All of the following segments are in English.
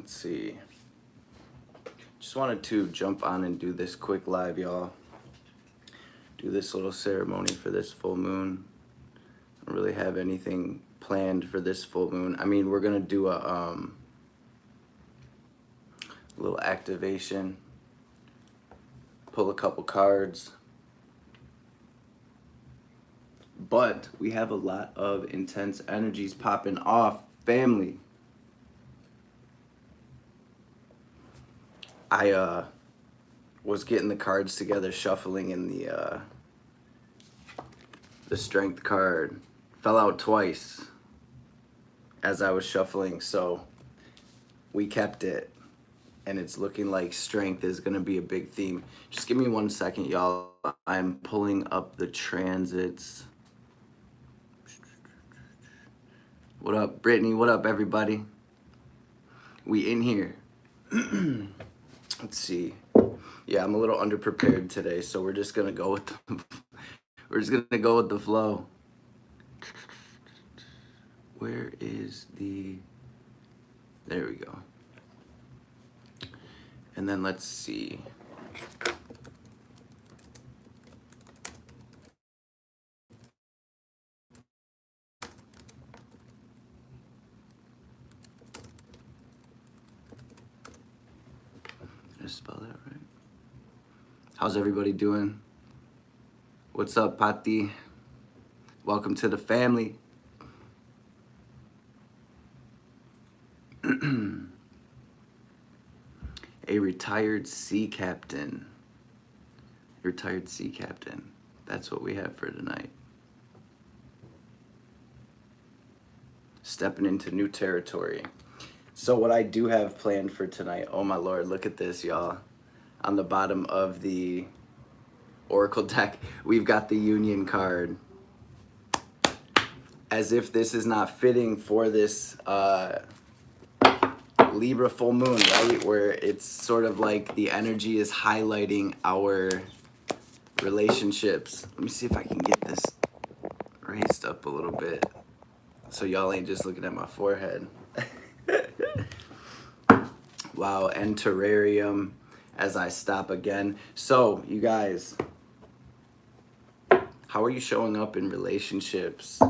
Let's see. Just wanted to jump on and do this quick live, y'all. Do this little ceremony for this full moon. I don't really have anything planned for this full moon. I mean, we're gonna do a little activation, pull a couple cards, but we have a lot of intense energies popping off, family. I was getting the cards together, shuffling in the strength card. Fell out twice as I was shuffling, so we kept it. And it's looking like strength is gonna be a big theme. Just give me 1 second, y'all. I'm pulling up the transits. What up, Brittany? What up, everybody? We in here. Let's see. Yeah, I'm a little underprepared today, so we're just gonna go with the flow. Where is the? There we go. And then let's see. Did I spell that right? How's everybody doing? What's up, Pati? Welcome to the family. A retired sea captain. Retired sea captain. That's what we have for tonight. Stepping into new territory. So what I do have planned for tonight, oh my Lord, look at this, y'all. On the bottom of the Oracle deck, we've got the Union card. As if this is not fitting for this Libra full moon, right? Where it's sort of like the energy is highlighting our relationships. Let me see if I can get this raised up a little bit so y'all ain't just looking at my forehead. Wow, and terrarium as I stop again. So, you guys, how are you showing up in relationships?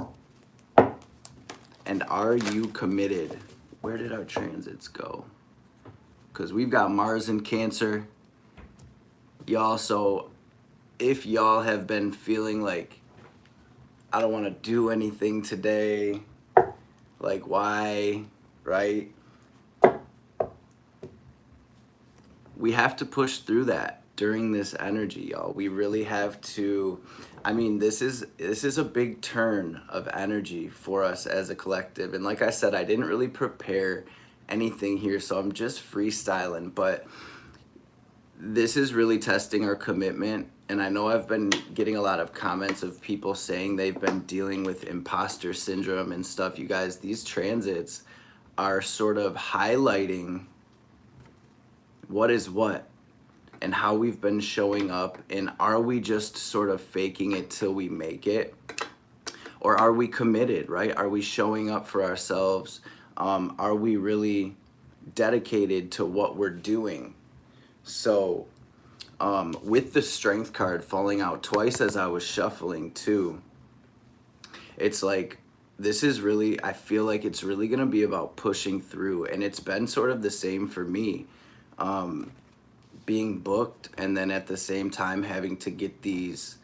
And are you committed? Where did our transits go? Because we've got Mars in Cancer. Y'all, so if y'all have been feeling like, I don't want to do anything today, like why, right? We have to push through that during this energy, y'all. We really have to. I mean, this is a big turn of energy for us as a collective. And like I said, I didn't really prepare anything here, so I'm just freestyling. But this is really testing our commitment. And I know I've been getting a lot of comments of people saying they've been dealing with imposter syndrome and stuff. You guys, these transits are sort of highlighting what is what and how we've been showing up, and are we just sort of faking it till we make it, or are we committed, right? Are we showing up for ourselves? Are we really dedicated to what we're doing? So with the strength card falling out twice as I was shuffling too, it's like this is really, I feel like it's really gonna be about pushing through, and it's been sort of the same for me. Being booked and then at the same time having to get these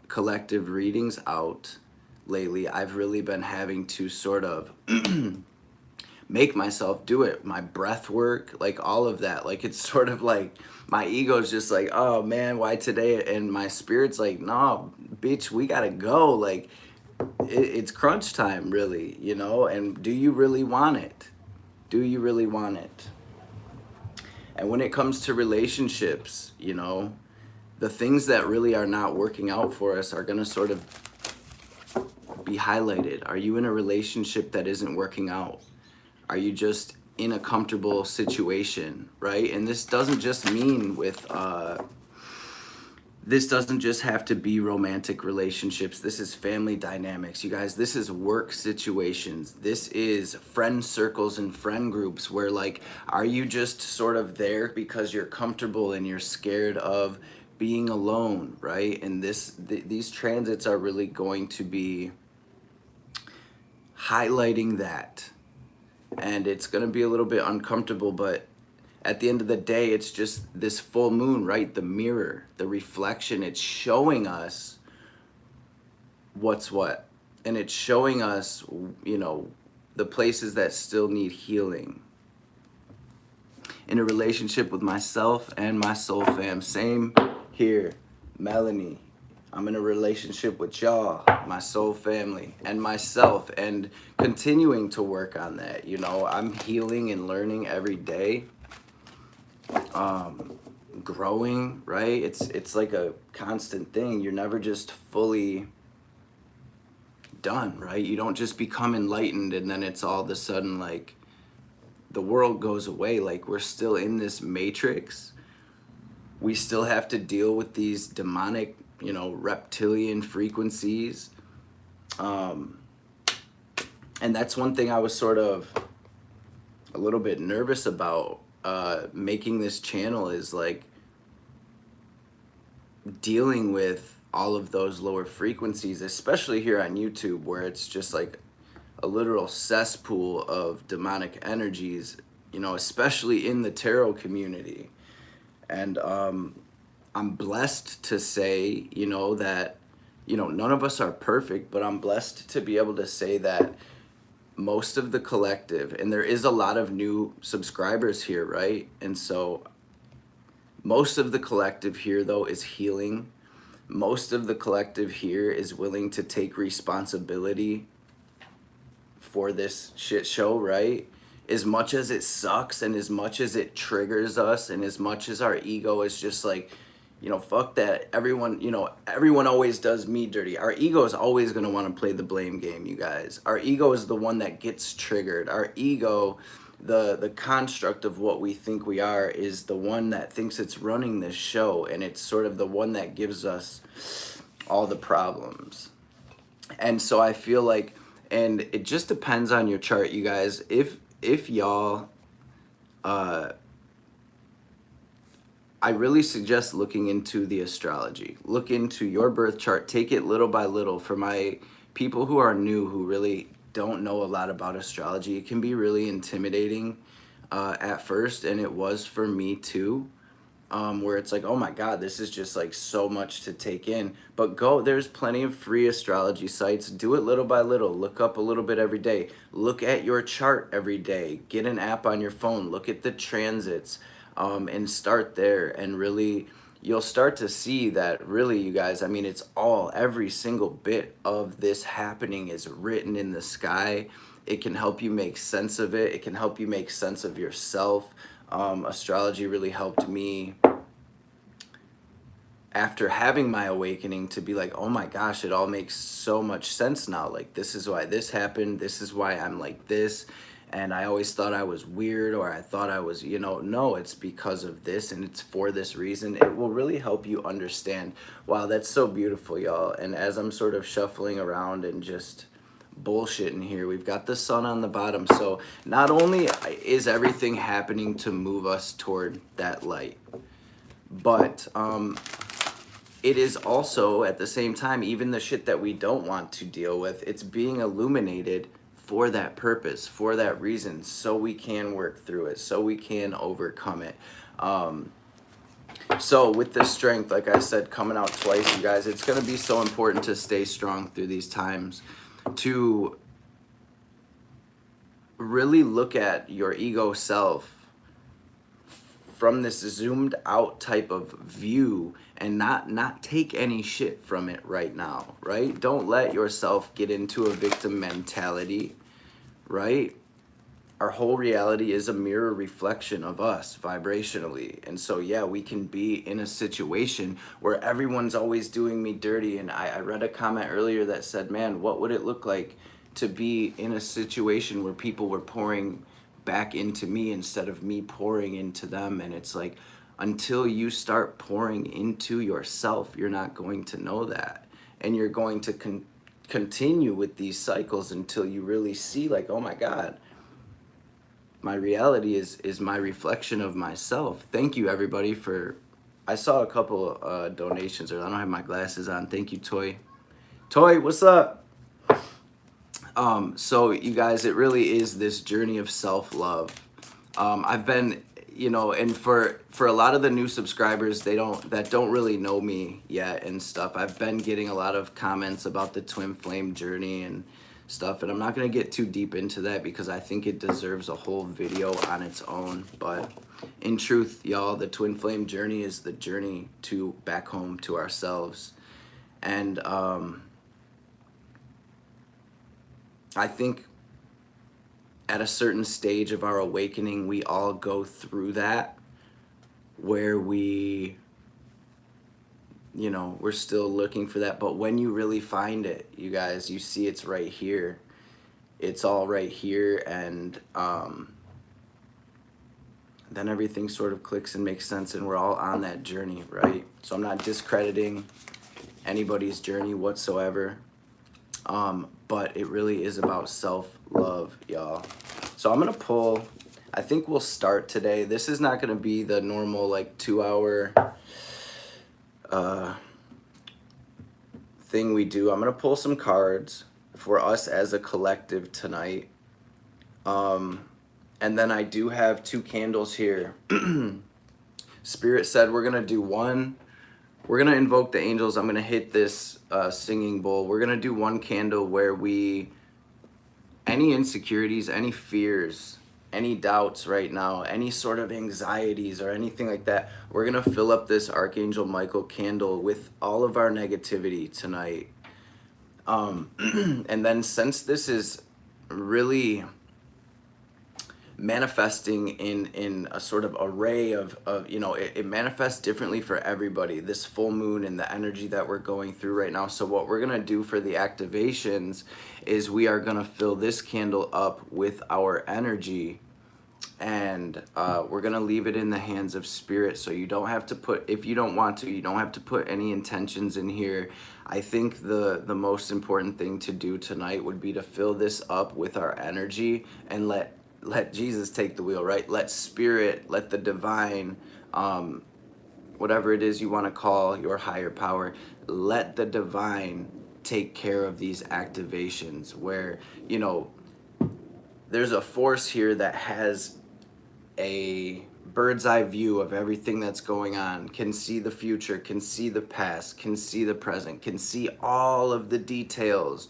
collective readings out lately, I've really been having to sort of make myself do it. My breath work, like all of that. Like it's sort of like my ego's just like, oh man, why today? And my spirit's like, no, bitch, we gotta go. Like it's crunch time, really, you know? And do you really want it? Do you really want it? And when it comes to relationships, you know, the things that really are not working out for us are going to sort of be highlighted. Are you in a relationship that isn't working out? Are you just in a comfortable situation, right? And this doesn't just mean with this doesn't just have to be romantic relationships. This is family dynamics, you guys. This is work situations. This is friend circles and friend groups where, like, are you just sort of there because you're comfortable and you're scared of being alone, right? And these transits are really going to be highlighting that. And it's going to be a little bit uncomfortable, but at the end of the day, it's just this full moon, right? The mirror, the reflection, it's showing us what's what. And it's showing us, you know, the places that still need healing. In a relationship with myself and my soul fam, same here, Melanie. I'm in a relationship with y'all, my soul family, and myself, and continuing to work on that. You know, I'm healing and learning every day. Growing, right? It's like a constant thing. You're never just fully done, right? You don't just become enlightened and then it's all of a sudden like the world goes away. Like, we're still in this matrix. We still have to deal with these demonic, you know, reptilian frequencies. And that's one thing I was sort of a little bit nervous about making this channel, is like dealing with all of those lower frequencies, especially here on YouTube, where it's just like a literal cesspool of demonic energies, you know, especially in the tarot community. And I'm blessed to say, you know, that, you know, none of us are perfect, but I'm blessed to be able to say that most of the collective, and there is a lot of new subscribers here, right? And so most of the collective here, though, is healing. Most of the collective here is willing to take responsibility for this shit show, right? As much as it sucks and as much as it triggers us and as much as our ego is just like, you know, fuck that. Everyone, you know, everyone always does me dirty. Our ego is always going to want to play the blame game, you guys. Our ego is the one that gets triggered. Our ego, the construct of what we think we are, is the one that thinks it's running this show, and it's sort of the one that gives us all the problems. And so I feel like, and it just depends on your chart, you guys. If y'all I really suggest looking into the astrology. Look into your birth chart. Take it little by little. For my people who are new, who really don't know a lot about astrology, it can be really intimidating at first, and it was for me too. Where it's like, oh my God, this is just like so much to take in. But there's plenty of free astrology sites. Do it little by little. Look up a little bit every day. Look at your chart every day. Get an app on your phone. Look at the transits. And start there, and really you'll start to see that really, you guys, I mean, it's every single bit of this happening is written in the sky. It can help you make sense of it. It can help you make sense of yourself. Astrology really helped me after having my awakening to be like, oh my gosh, it all makes so much sense now. Like, this is why this happened. This is why I'm like this. And I always thought I was weird, or I thought I was, you know, no, it's because of this and it's for this reason. It will really help you understand. Wow, that's so beautiful, y'all. And as I'm sort of shuffling around and just bullshitting here, we've got the sun on the bottom. So not only is everything happening to move us toward that light, but it is also at the same time, even the shit that we don't want to deal with, it's being illuminated for that purpose, for that reason, so we can work through it, so we can overcome it. So with this strength, like I said, coming out twice, you guys, it's going to be so important to stay strong through these times, to really look at your ego self from this zoomed out type of view, and not take any shit from it right now, right? Don't let yourself get into a victim mentality, right? Our whole reality is a mirror reflection of us vibrationally. And so, yeah, we can be in a situation where everyone's always doing me dirty. And I read a comment earlier that said, man, what would it look like to be in a situation where people were pouring back into me instead of me pouring into them? And it's like, Until you start pouring into yourself, you're not going to know that. And you're going to continue with these cycles until you really see, like, oh my God, my reality is my reflection of myself. Thank you, everybody, for... I saw a couple donations, or I don't have my glasses on. Thank you, Toy. Toy, what's up? So you guys, it really is this journey of self-love. I've been, you know, and for a lot of the new subscribers, that don't really know me yet and stuff, I've been getting a lot of comments about the twin flame journey and stuff, and I'm not going to get too deep into that because I think it deserves a whole video on its own. But in truth, y'all, the twin flame journey is the journey to back home to ourselves. And I think at a certain stage of our awakening, we all go through that, where we, you know, we're still looking for that. But when you really find it, you guys, you see it's right here. It's all right here. And then everything sort of clicks and makes sense, and we're all on that journey, right? So I'm not discrediting anybody's journey whatsoever. But it really is about self-love, y'all. So I'm gonna pull, I think we'll start today. This is not gonna be the normal like 2-hour thing we do. I'm gonna pull some cards for us as a collective tonight. And then I do have 2 candles here. Spirit said we're gonna do one. We're gonna invoke the angels. I'm gonna hit this singing bowl. We're gonna do one candle where any insecurities, any fears, any doubts right now, any sort of anxieties or anything like that, we're gonna fill up this Archangel Michael candle with all of our negativity tonight. And then since this is really manifesting in a sort of array of you know, it manifests differently for everybody, this full moon and the energy that we're going through right now. So what we're gonna do for the activations is we are gonna fill this candle up with our energy, and we're gonna leave it in the hands of Spirit. So you don't have to put, if you don't want to, you don't have to put any intentions in here. I think the most important thing to do tonight would be to fill this up with our energy and let Jesus take the wheel, right? Let Spirit, let the divine, whatever it is you want to call your higher power, let the divine take care of these activations, where, you know, there's a force here that has a bird's eye view of everything that's going on, can see the future, can see the past, can see the present, can see all of the details.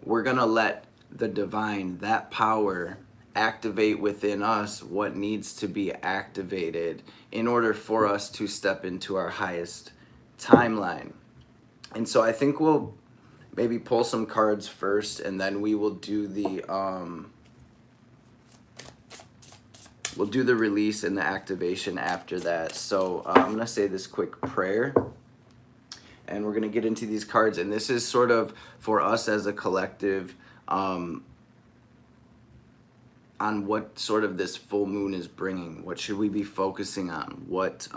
We're gonna let the divine, that power, activate within us what needs to be activated in order for us to step into our highest timeline. And so I think we'll maybe pull some cards first, and then we will do the we'll do the release and the activation after that. So I'm gonna say this quick prayer, and we're gonna get into these cards. And this is sort of for us as a collective, on what sort of this full moon is bringing. What should we be focusing on? What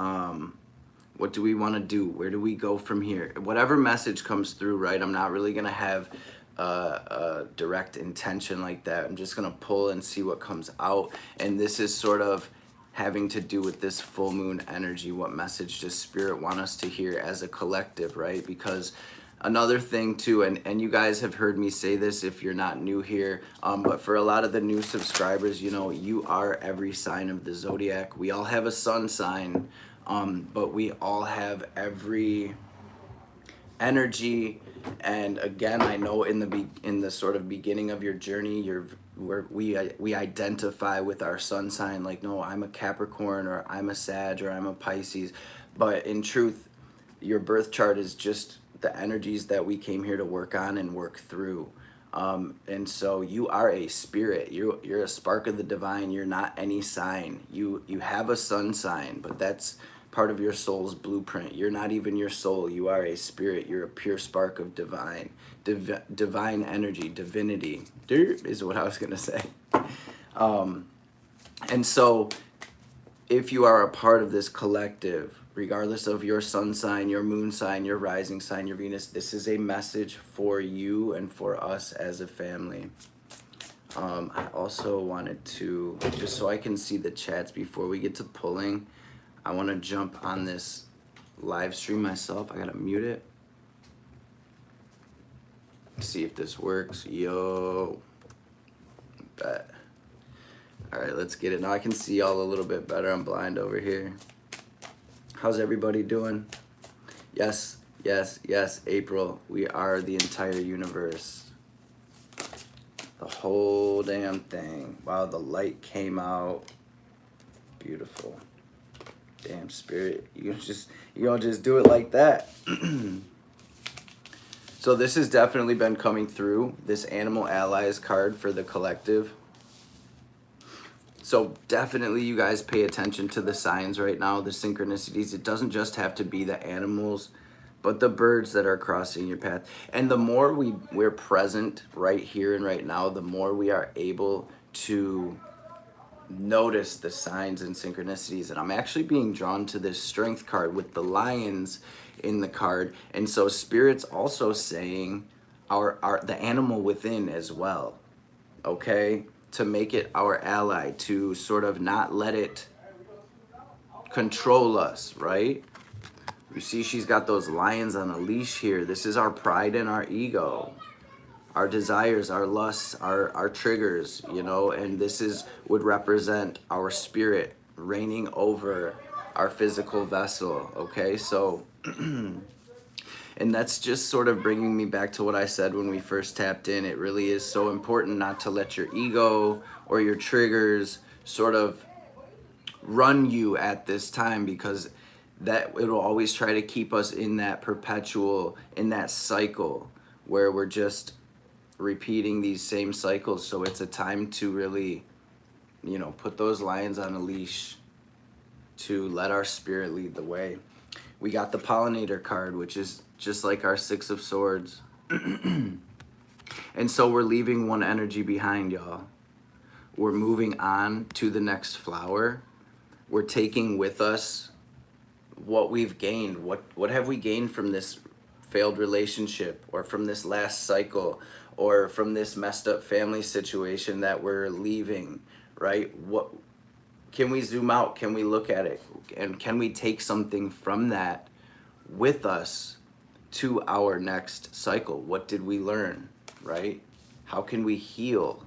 do we want to do? Where do we go from here? Whatever message comes through, right? I'm not really gonna have a direct intention like that. I'm just gonna pull and see what comes out. And this is sort of having to do with this full moon energy. What message does Spirit want us to hear as a collective, right? Because another thing too, and you guys have heard me say this if you're not new here, but for a lot of the new subscribers, you know, you are every sign of the zodiac. We all have a sun sign, but we all have every energy. And again, I know in the sort of beginning of your journey, we identify with our sun sign, like, no, I'm a Capricorn, or I'm a Sag, or I'm a Pisces. But in truth, your birth chart is just the energies that we came here to work on and work through. And so you are a spirit. You're a spark of the divine. You're not any sign. You have a sun sign, but that's part of your soul's blueprint. You're not even your soul. You are a spirit. You're a pure spark of divine energy, divinity is what I was gonna say. And so if you are a part of this collective, regardless of your sun sign, your moon sign, your rising sign, your Venus, this is a message for you and for us as a family. I also wanted to, just so I can see the chats before we get to pulling, I want to jump on this live stream myself. I gotta mute it. See if this works. Yo. Bet. All right, let's get it. Now I can see y'all a little bit better. I'm blind over here. How's everybody doing? Yes, yes, yes, April. We are the entire universe. The whole damn thing. Wow, the light came out. Beautiful. Damn, spirit. You don't just do it like that. So this has definitely been coming through, this Animal Allies card for the collective. So definitely you guys pay attention to the signs right now, the synchronicities. It doesn't just have to be the animals, but the birds that are crossing your path. And the more we're present right here and right now, the more we are able to notice the signs and synchronicities. And I'm actually being drawn to this strength card with the lions in the card. And so Spirit's also saying the animal within as well, okay? To make it our ally, to sort of not let it control us, right? You see she's got those lions on a leash here. This is our pride and our ego, our desires, our lusts, our triggers, you know, and this would represent our spirit reigning over our physical vessel, okay? So, and that's just sort of bringing me back to what I said when we first tapped in. It really is so important not to let your ego or your triggers sort of run you at this time, because that it'll always try to keep us in that perpetual, in that cycle where we're just repeating these same cycles. So it's a time to really, you know, put those lions on a leash, to let our spirit lead the way. We got the Pollinator card, which is just like our Six of Swords. And so we're leaving one energy behind, y'all. We're moving on to the next flower. We're taking with us what we've gained. What have we gained from this failed relationship, or from this last cycle, or from this messed up family situation that we're leaving, right? What can we zoom out? Can we look at it? And can we take something from that with us to our next cycle? What did we learn, right? How can we heal?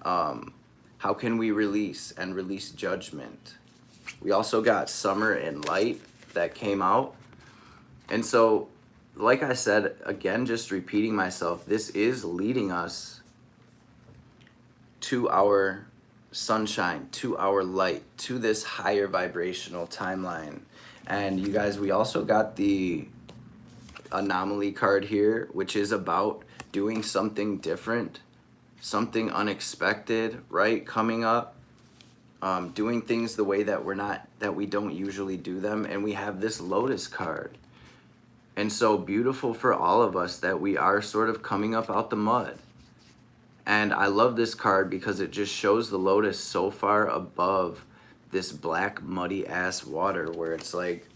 How can we release judgment? We also got Summer and Light that came out. And so, like I said, again, just repeating myself, this is leading us to our sunshine, to our light, to this higher vibrational timeline. And you guys, we also got the Anomaly card here, which is about doing something different, something unexpected, right? Coming up, doing things the way that we don't usually do them. And we have this Lotus card. And so beautiful for all of us that we are sort of coming up out the mud. And I love this card because it just shows the lotus so far above this black muddy ass water, where it's like,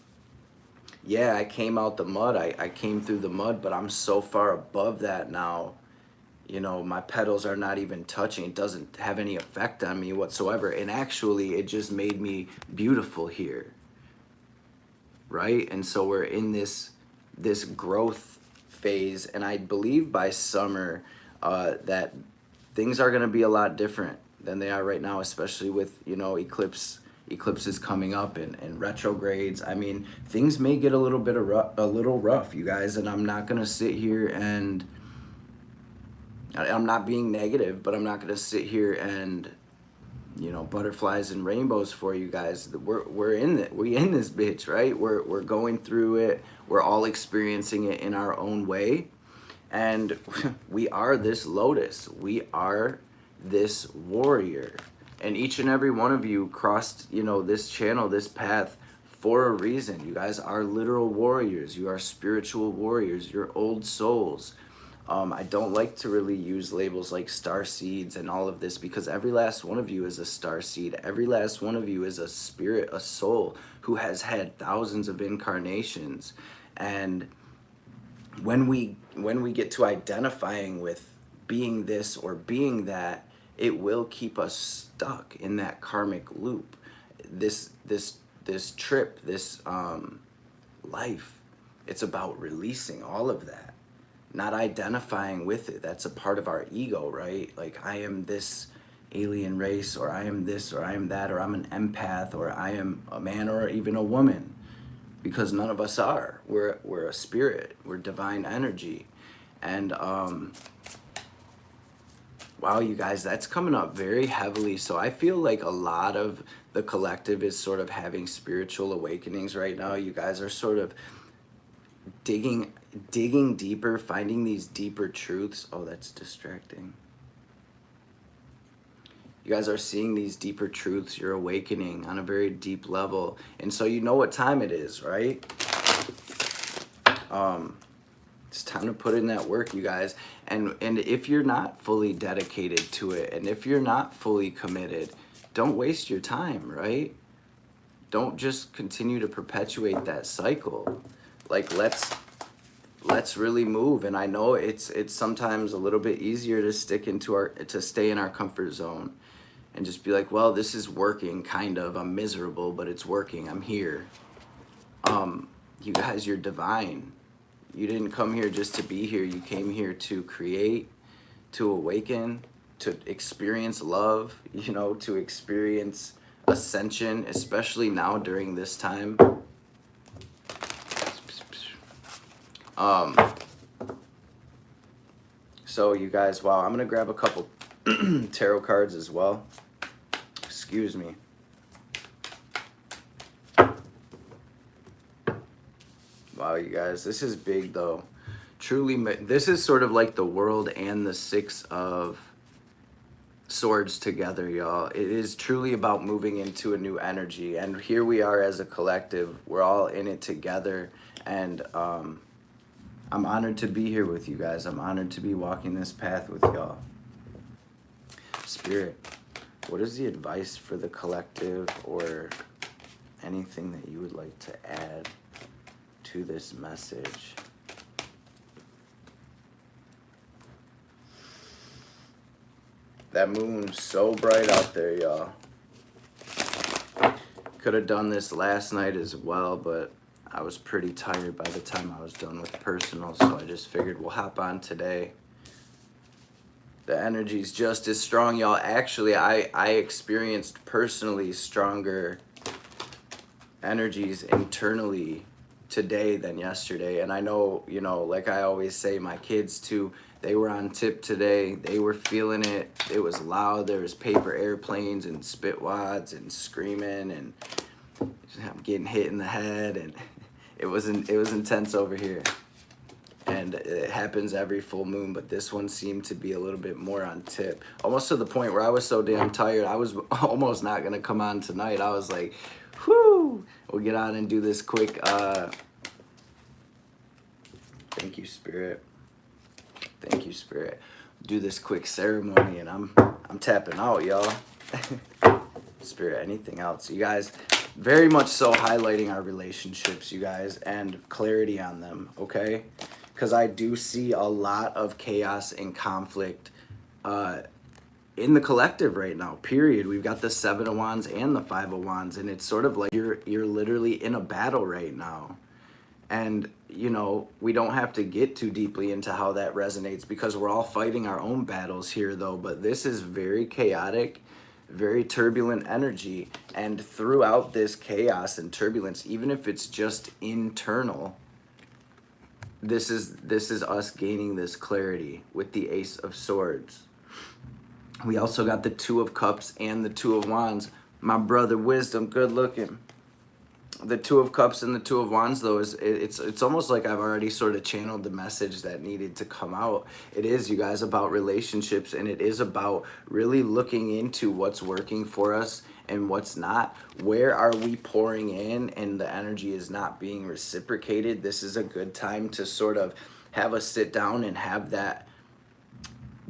yeah, I came out the mud, I came through the mud, but I'm so far above that now. You know, my petals are not even touching. It doesn't have any effect on me whatsoever. And actually, it just made me beautiful here, right? And so we're in this growth phase, and I believe by summer that things are going to be a lot different than they are right now, especially with, you know, eclipses coming up and retrogrades. I mean, things may get a little rough, you guys, and I'm not going to sit here and I'm not being negative, but I'm not going to sit here and, you know, butterflies and rainbows for you guys. We're in this bitch, right? We're going through it. We're all experiencing it in our own way. And we are this lotus. We are this warrior. And each and every one of you crossed, you know, this channel, this path for a reason. You guys are literal warriors. You are spiritual warriors. You're old souls. I don't like to really use labels like star seeds and all of this, because every last one of you is a star seed. Every last one of you is a spirit, a soul who has had thousands of incarnations. And when we get to identifying with being this or being that, it will keep us stuck in that karmic loop. This trip, this life, it's about releasing all of that, not identifying with it. That's a part of our ego, right? Like, I am this alien race, or I am this, or I am that, or I'm an empath, or I am a man or even a woman, because none of us are. We're a spirit. We're divine energy. And wow, you guys, that's coming up very heavily. So I feel like a lot of the collective is sort of having spiritual awakenings right now. You guys are sort of digging deeper, finding these deeper truths. Oh, that's distracting. You guys are seeing these deeper truths. You're awakening on a very deep level. And so you know what time it is, right? It's time to put in that work, you guys. And if you're not fully dedicated to it, and if you're not fully committed, don't waste your time, right? Don't just continue to perpetuate that cycle. Like, let's really move. And I know it's sometimes a little bit easier to stay in our comfort zone and just be like, well, this is working, kind of. I'm miserable, but it's working. I'm here. You guys, you're divine. You didn't come here just to be here. You came here to create, to awaken, to experience love, to experience ascension, especially now during this time. So you guys, wow, I'm gonna grab a couple tarot cards as well. Excuse me. Wow, you guys, this is big though. Truly, this is sort of like the World and the Six of Swords together, y'all. It is truly about moving into a new energy. And here we are as a collective. We're all in it together. And I'm honored to be here with you guys. I'm honored to be walking this path with y'all. Spirit, what is the advice for the collective, or anything that you would like to add to this message? That moon's so bright out there, y'all. Could have done this last night as well, but I was pretty tired by the time I was done with personal, so I just figured we'll hop on today. The energy's just as strong, y'all. Actually, I experienced personally stronger energies internally today than yesterday. And I know, like I always say, my kids too, they were on tip today. They were feeling it. It was loud. There was paper airplanes and spit wads and screaming, and I'm getting hit in the head, and it was intense over here. And it happens every full moon, but this one seemed to be a little bit more on tip. Almost to the point where I was so damn tired, I was almost not gonna come on tonight. I was like, whew, we'll get on and do this quick, thank you, Spirit. Thank you, Spirit. Do this quick ceremony, and I'm tapping out, y'all. Spirit, anything else? You guys, very much so highlighting our relationships, you guys, and clarity on them, okay? Because I do see a lot of chaos and conflict in the collective right now, period. We've got the Seven of Wands and the Five of Wands, and it's sort of like you're literally in a battle right now. And, we don't have to get too deeply into how that resonates, because we're all fighting our own battles here, though. But this is very chaotic, very turbulent energy. And throughout this chaos and turbulence, even if it's just internal, this is us gaining this clarity with the Ace of Swords. We also got the Two of Cups and the Two of Wands. My brother Wisdom, good looking. The Two of Cups and the Two of Wands, though, it's almost like I've already sort of channeled the message that needed to come out. It is, you guys, about relationships, and it is about really looking into what's working for us and what's not. Where are we pouring in and the energy is not being reciprocated? This is a good time to sort of have a sit down and have that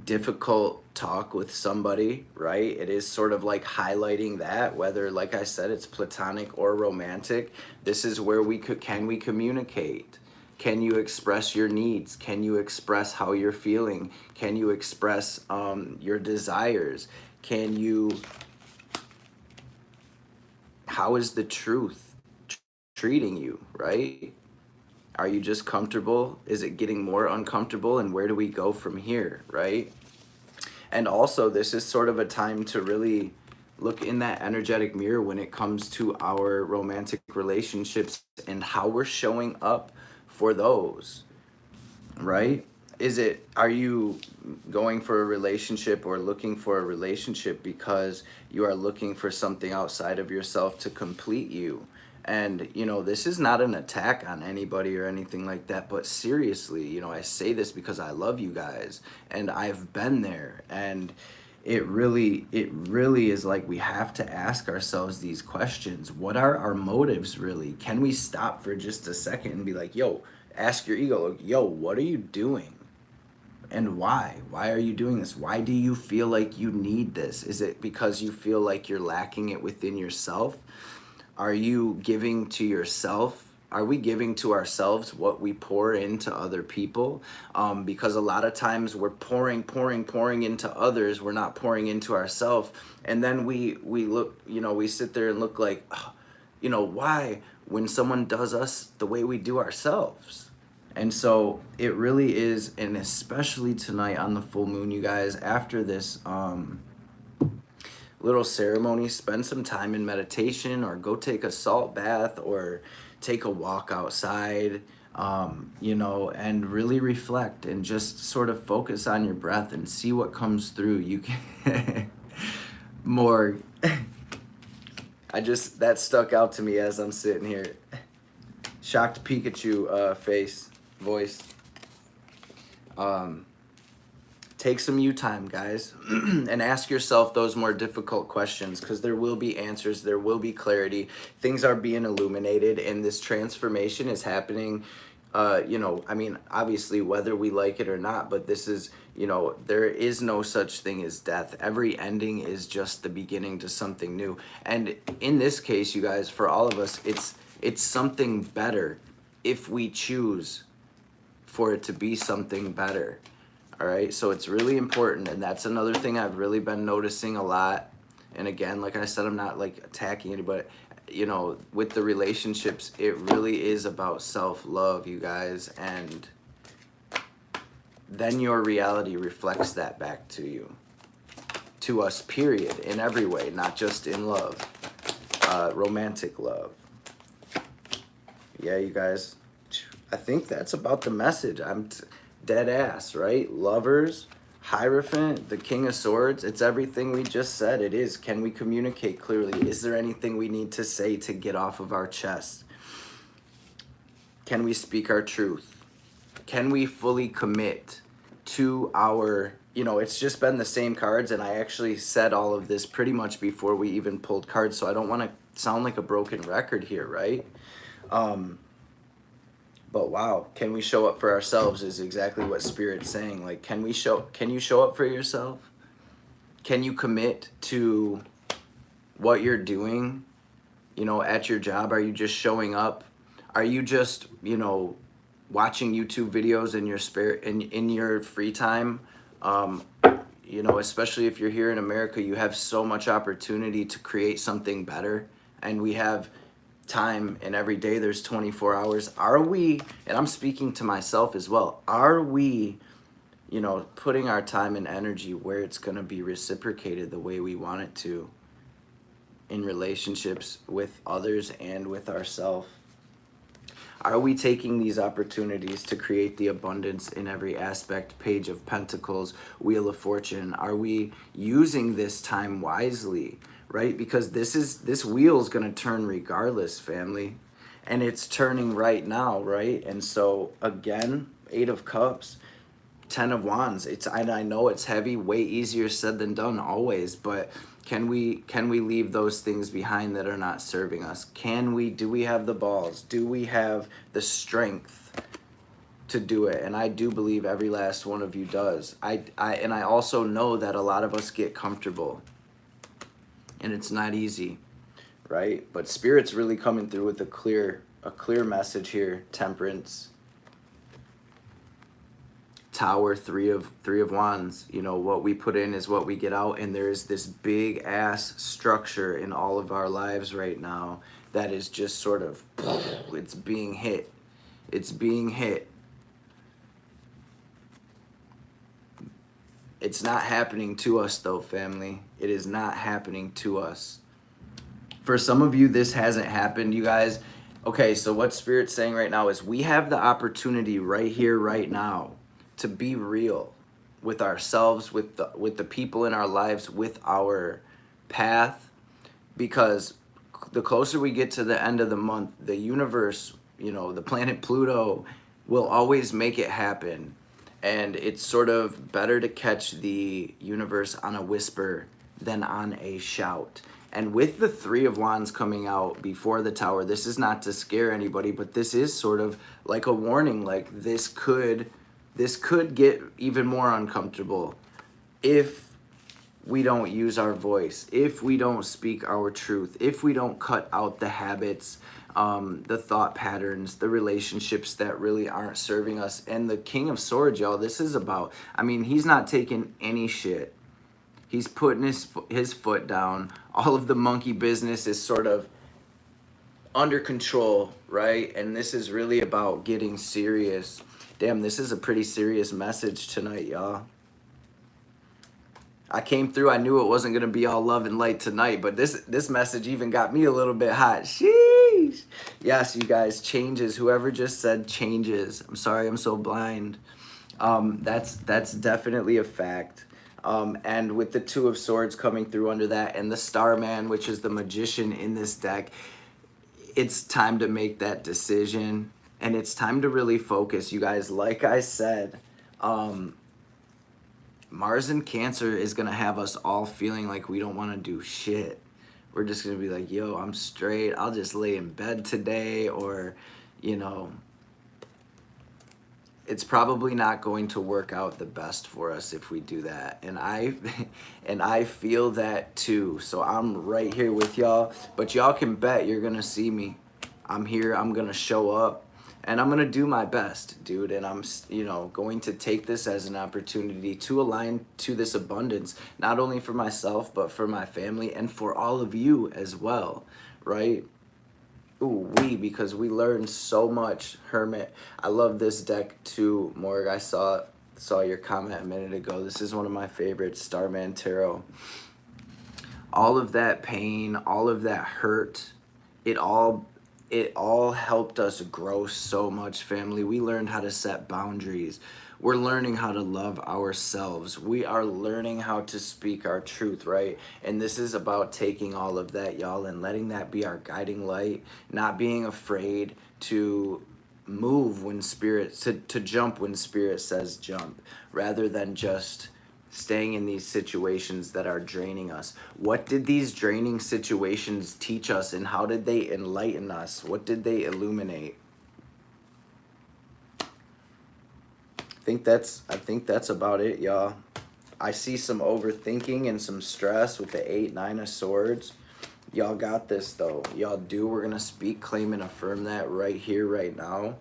difficult talk with somebody, right? It is sort of like highlighting that, whether, like I said, it's platonic or romantic. This is where can we communicate? Can you express your needs? Can you express how you're feeling? Can you express your desires? Can you, how is the truth treating you, right? Are you just comfortable? Is it getting more uncomfortable? And where do we go from here, right? And also, this is sort of a time to really look in that energetic mirror when it comes to our romantic relationships and how we're showing up for those, right? Are you going for a relationship or looking for a relationship because you are looking for something outside of yourself to complete you? And, this is not an attack on anybody or anything like that, but seriously, I say this because I love you guys and I've been there. And it really is like we have to ask ourselves these questions. What are our motives really? Can we stop for just a second and be like, yo, ask your ego, like, yo, what are you doing? And why? Why are you doing this? Why do you feel like you need this? Is it because you feel like you're lacking it within yourself? Are you giving to yourself? Are we giving to ourselves what we pour into other people? Because a lot of times we're pouring into others. We're not pouring into ourselves. And then we look, we sit there and look like, "Oh, why?" When someone does us the way we do ourselves. And so it really is, and especially tonight on the full moon, you guys, after this little ceremony, spend some time in meditation or go take a salt bath or take a walk outside, and really reflect and just sort of focus on your breath and see what comes through. You can more. That stuck out to me as I'm sitting here. Shocked Pikachu voice. Take some you time, guys, and ask yourself those more difficult questions, because there will be answers, there will be clarity. Things are being illuminated, and this transformation is happening. Obviously, whether we like it or not, but this is, there is no such thing as death. Every ending is just the beginning to something new. And in this case, you guys, for all of us, it's something better if we choose for it to be something better. All right, so it's really important, and that's another thing I've really been noticing a lot. And again, like I said, I'm not like attacking anybody. With the relationships, it really is about self-love, you guys, and then your reality reflects that back to you, to us, period, in every way, not just in love, romantic love. Yeah, you guys, I think that's about the message. I'm dead ass, right? Lovers, Hierophant, the King of Swords. It's everything we just said. It is. Can we communicate clearly? Is there anything we need to say to get off of our chest? Can we speak our truth? Can we fully commit to our, it's just been the same cards, and I actually said all of this pretty much before we even pulled cards, so I don't want to sound like a broken record here, right? But wow, can we show up for ourselves is exactly what Spirit's saying. Like, can you show up for yourself? Can you commit to what you're doing, at your job? Are you just showing up? Are you just, watching YouTube videos in your in your free time? Especially if you're here in America, you have so much opportunity to create something better. And we have time, and every day there's 24 hours. Are we, and I'm speaking to myself as well, are we putting our time and energy where it's going to be reciprocated the way we want it to, in relationships with others and with ourselves? Are we taking these opportunities to create the abundance in every aspect? Page of Pentacles, Wheel of Fortune. Are we using this time wisely? Right? Because this wheel is going to turn regardless, family. And it's turning right now, right? And so again, 8 of Cups, 10 of Wands. I know it's heavy, way easier said than done always, but can we leave those things behind that are not serving us? Do we have the balls? Do we have the strength to do it, and I do believe every last one of you does. And I also know that a lot of us get comfortable, and it's not easy, right? But Spirit's really coming through with a clear message here. Temperance, Tower, three of wands. You know, what we put in is what we get out, and there's this big ass structure in all of our lives right now that is just sort of, it's being hit. It's being hit. It's not happening to us though, family. It is not happening to us. For some of you, this hasn't happened, you guys. Okay, so what Spirit's saying right now is we have the opportunity right here, right now, to be real with ourselves, with the people in our lives, with our path, because the closer we get to the end of the month, the universe, you know, the planet Pluto will always make it happen. And it's sort of better to catch the universe on a whisper than on a shout. And with the Three of Wands coming out before the Tower, this is not to scare anybody, but this is sort of like a warning. Like this could get even more uncomfortable if we don't use our voice, if we don't speak our truth, if we don't cut out the habits, the thought patterns, the relationships that really aren't serving us. And the King of Swords, y'all, this is about, I mean, he's not taking any shit. He's putting his foot down. All of the monkey business is sort of under control, right? And this is really about getting serious. Damn, this is a pretty serious message tonight, y'all. I came through, I knew it wasn't going to be all love and light tonight, but this message even got me a little bit hot. Sheesh. Yes, you guys, changes. Whoever just said changes. I'm sorry, I'm so blind. That's definitely a fact. And with the Two of Swords coming through under that, and the Starman, which is the magician in this deck, it's time to make that decision, and it's time to really focus, you guys. Like I said, Mars in Cancer is going to have us all feeling like we don't want to do shit. We're just going to be like, yo, I'm straight. I'll just lay in bed today. Or, you know, it's probably not going to work out the best for us if we do that. And I feel that too. So I'm right here with y'all. But y'all can bet you're going to see me. I'm here. I'm going to show up. And I'm going to do my best, dude. And I'm, you know, going to take this as an opportunity to align to this abundance, not only for myself, but for my family and for all of you as well, right? Ooh, because we learned so much. Hermit, I love this deck too, Morg. I saw your comment a minute ago. This is one of my favorites, Starman Tarot. All of that pain, all of that hurt, it all helped us grow so much, family. We learned how to set boundaries. We're learning how to love ourselves. We are learning how to speak our truth, right? And this is about taking all of that, y'all, and letting that be our guiding light, not being afraid to move when spirit, to jump when spirit says jump, rather than just staying in these situations that are draining us. What did these draining situations teach us, and how did they enlighten us? What did they illuminate? I think that's about it, y'all. I see some overthinking and some stress with the 8, 9 of Swords. Y'all got this though. Y'all do. We're gonna speak, claim, and affirm that right here, right now.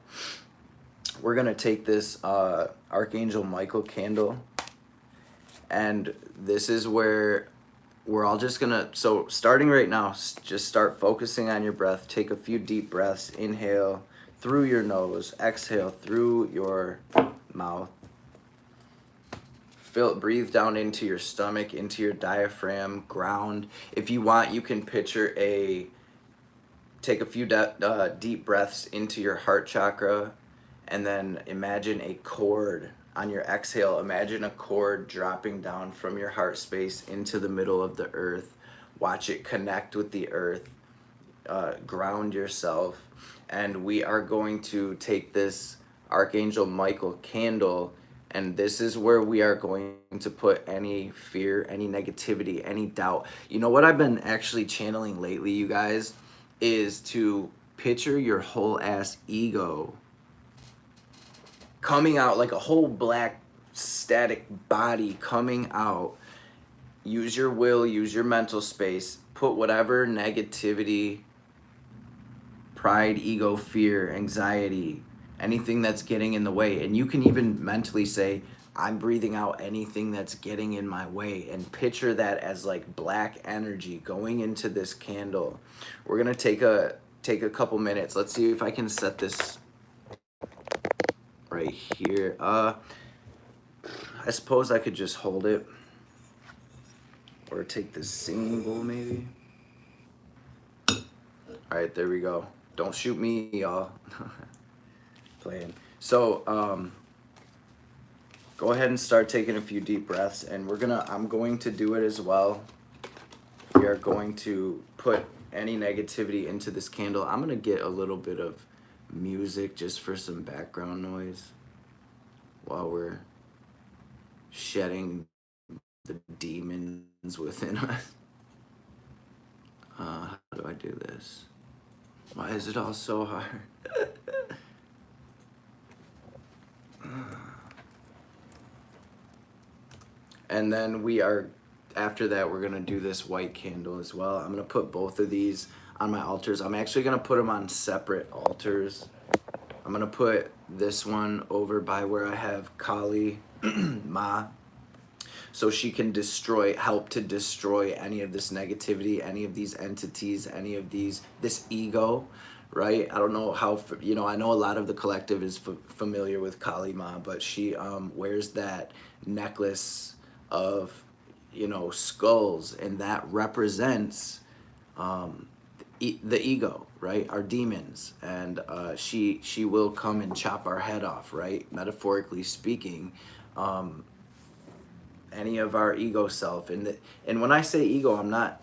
We're gonna take this Archangel Michael candle, and this is where we're all just gonna, so starting right now, just start focusing on your breath. Take a few deep breaths. Inhale through your nose, exhale through your mouth. Breathe down into your stomach, into your diaphragm, ground. If you want, you can picture take a few deep breaths into your heart chakra, and then imagine a cord. On your exhale, imagine a cord dropping down from your heart space into the middle of the earth. Watch it connect with the earth. Ground yourself. And we are going to take this Archangel Michael candle, and this is where we are going to put any fear, any negativity, any doubt. You know what I've been actually channeling lately, you guys, is to picture your whole ass ego coming out like a whole black static body coming out. Use your will, use your mental space, put whatever negativity, pride, ego, fear, anxiety, anything that's getting in the way. And you can even mentally say, I'm breathing out anything that's getting in my way, and picture that as like black energy going into this candle. We're gonna take a couple minutes. Let's see if I can set this right here. I suppose I could just hold it, or take this singing bowl maybe. All right, there we go. Don't shoot me, y'all. Playing. So go ahead and start taking a few deep breaths, and I'm going to do it as well. We are going to put any negativity into this candle. I'm gonna get a little bit of music just for some background noise while we're shedding the demons within us. How do I do this? Why is it all so hard? And then after that, we're gonna do this white candle as well. I'm gonna put both of these on my altars. I'm actually gonna put them on separate altars. I'm gonna put this one over by where I have Kali Ma, so she can help to destroy any of this negativity, any of these entities, this ego, right? I don't know how, I know a lot of the collective is familiar with Kali Ma, but she wears that necklace of, skulls, and that represents the ego, right? Our demons. And she will come and chop our head off, right? Metaphorically speaking. Any of our ego self, and when I say ego, I'm not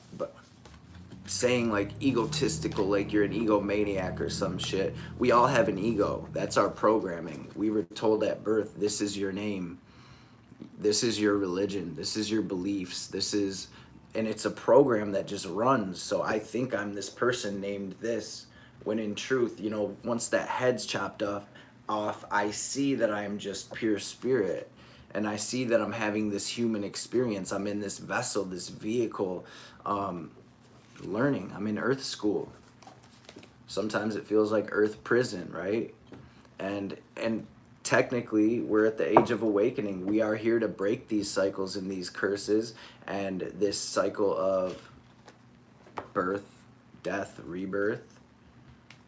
saying like egotistical, like you're an egomaniac or some shit. We all have an ego. That's our programming. We were told at birth, this is your name, this is your religion, this is your beliefs, and it's a program that just runs. So I think I'm this person named this, when in truth, once that head's chopped off, I see that I am just pure spirit. And I see that I'm having this human experience. I'm in this vessel, this vehicle, learning. I'm in Earth school. Sometimes it feels like Earth prison, right? And technically, we're at the age of awakening. We are here to break these cycles and these curses, and this cycle of birth, death, rebirth.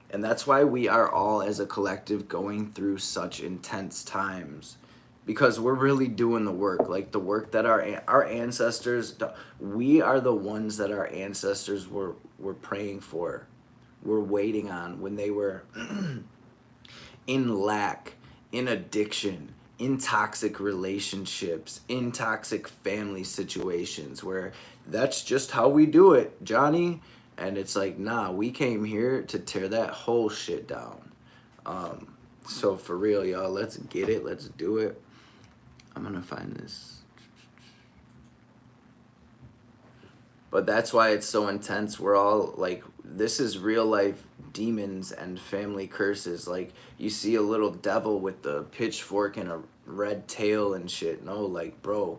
And that's why we are all, as a collective, going through such intense times. Because we're really doing the work, like the work that our ancestors, we are the ones that our ancestors were praying for, were waiting on when they were in lack, in addiction, in toxic relationships, in toxic family situations, where that's just how we do it, Johnny. And it's like, nah, we came here to tear that whole shit down. So for real, y'all, let's get it, let's do it. I'm gonna find this. But that's why it's so intense. We're all like, this is real life demons and family curses. Like, you see a little devil with the pitchfork and a red tail and shit. No, like, bro,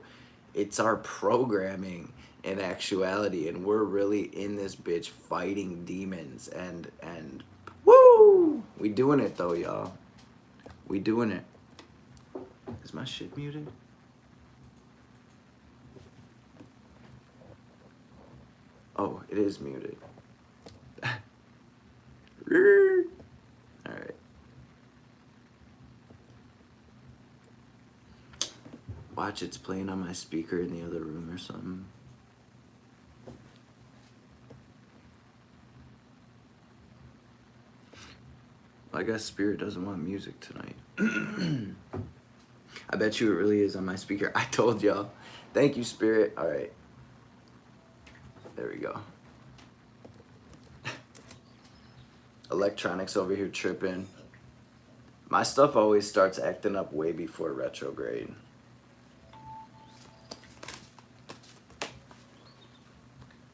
it's our programming in actuality, and we're really in this bitch fighting demons, and woo! We doing it though, y'all. We doing it. Is my shit muted? Oh, it is muted. Alright. Watch, it's playing on my speaker in the other room or something. I guess Spirit doesn't want music tonight. I bet you it really is on my speaker. I told y'all. Thank you, Spirit. All right. There we go. Electronics over here tripping. My stuff always starts acting up way before retrograde.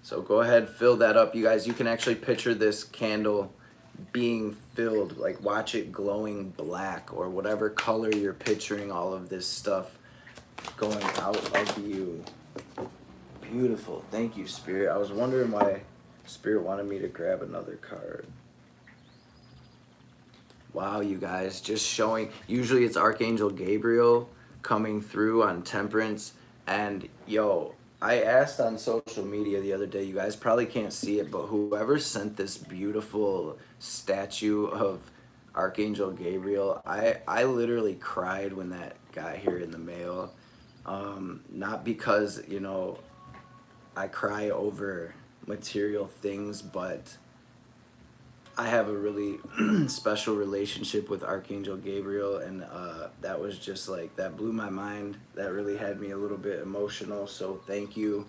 So go ahead, fill that up. You guys, you can actually picture this candle being filled, like watch it glowing black or whatever color you're picturing all of this stuff going out of you. Beautiful. Thank you, Spirit. I was wondering why Spirit wanted me to grab another card. Wow, you guys, just showing, usually it's Archangel Gabriel coming through on Temperance. And yo, I asked on social media the other day, you guys probably can't see it, but whoever sent this beautiful statue of Archangel Gabriel, I literally cried when that got here in the mail. Not because, you know, I cry over material things, but I have a really special relationship with Archangel Gabriel, and that was just like, that blew my mind. That really had me a little bit emotional, so thank you.